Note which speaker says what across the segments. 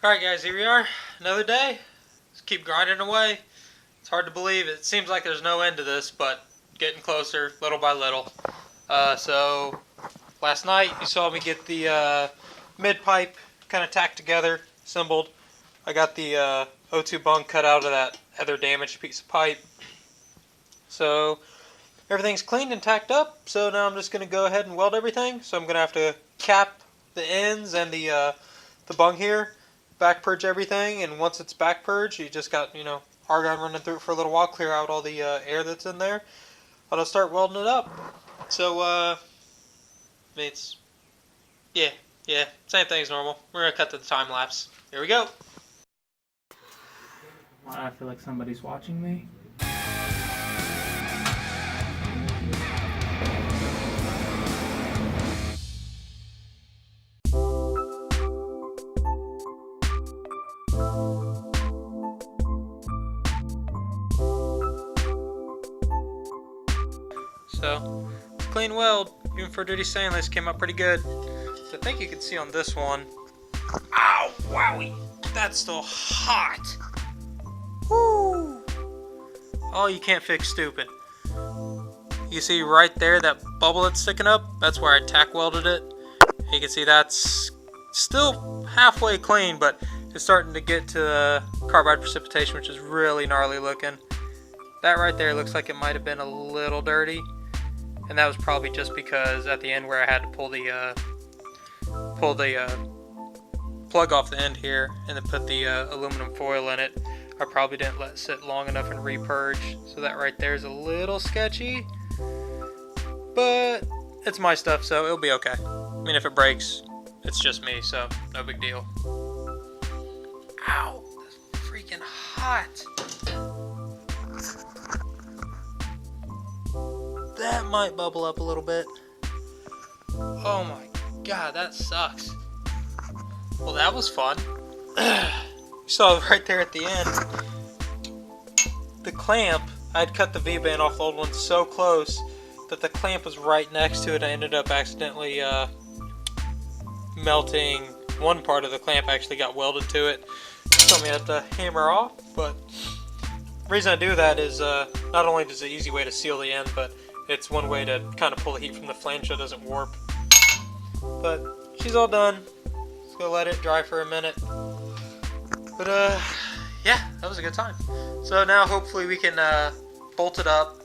Speaker 1: Alright guys, here we are, another day. Just keep grinding away. It's hard to believe, it seems like there's no end to this, but getting closer little by little. So last night you saw me get the mid pipe kind of tacked together, assembled. I got the O2 bung cut out of that other damaged piece of pipe. So everything's cleaned and tacked up, so now I'm just going to go ahead and weld everything. So I'm going to have to cap the ends and the bung here, back purge everything, and once it's back purged, you just got, argon running through it for a little while, clear out all the air that's in there. I'll start welding it up. So, it's, yeah, same thing as normal. We're going to cut to the time lapse. Here we go.
Speaker 2: I feel like somebody's watching me.
Speaker 1: So, clean weld, even for dirty stainless, came out pretty good. So I think you can see on this one. Ow, wowie, that's still hot. Woo! Oh, you can't fix stupid. You see right there, that bubble that's sticking up? That's where I tack welded it. You can see that's still halfway clean, but it's starting to get to carbide precipitation, which is really gnarly looking. That right there looks like it might have been a little dirty. And that was probably just because at the end where I had to pull the plug off the end here and then put the aluminum foil in it, I probably didn't let it sit long enough and repurge. So that right there is a little sketchy, but it's my stuff, so it'll be okay. I mean, if it breaks, it's just me, so no big deal. Ow, that's freaking hot. That might bubble up a little bit. Oh my god, that sucks. Well, that was fun. You saw right there at the end, the clamp, I'd cut the V-band off the old one so close that the clamp was right next to it. I ended up accidentally melting one part of the clamp, actually got welded to it. So I have to hammer off, but the reason I do that is not only is it an easy way to seal the end, but it's one way to kind of pull the heat from the flange so it doesn't warp. But she's all done. Let's go let it dry for a minute. But yeah, that was a good time. So now hopefully we can bolt it up,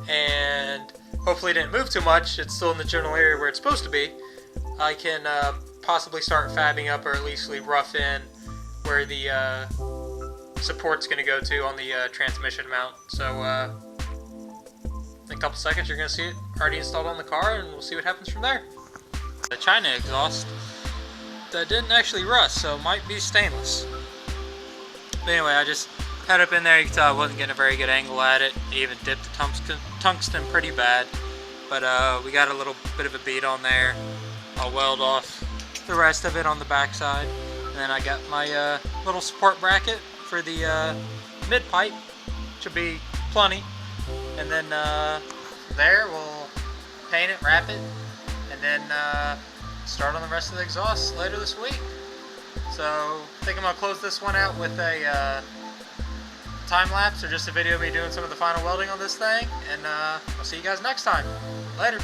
Speaker 1: and hopefully it didn't move too much. It's still in the general area where it's supposed to be. I can possibly start fabbing up, or at least rough in where the support's going to go to on the transmission mount. So in a couple seconds you're going to see it already installed on the car, and we'll see what happens from there. The China exhaust that didn't actually rust, so it might be stainless. But anyway, I just had it up in there. You can tell I wasn't getting a very good angle at it. I even dipped the tungsten pretty bad, but we got a little bit of a bead on there. I'll weld off the rest of it on the back side, and then I got my little support bracket for the mid pipe, which will be plenty. And then there we'll paint it, wrap it, and then start on the rest of the exhaust later this week. So I think I'm going to close this one out with a time lapse, or just a video of me doing some of the final welding on this thing, and I'll see you guys next time. Later.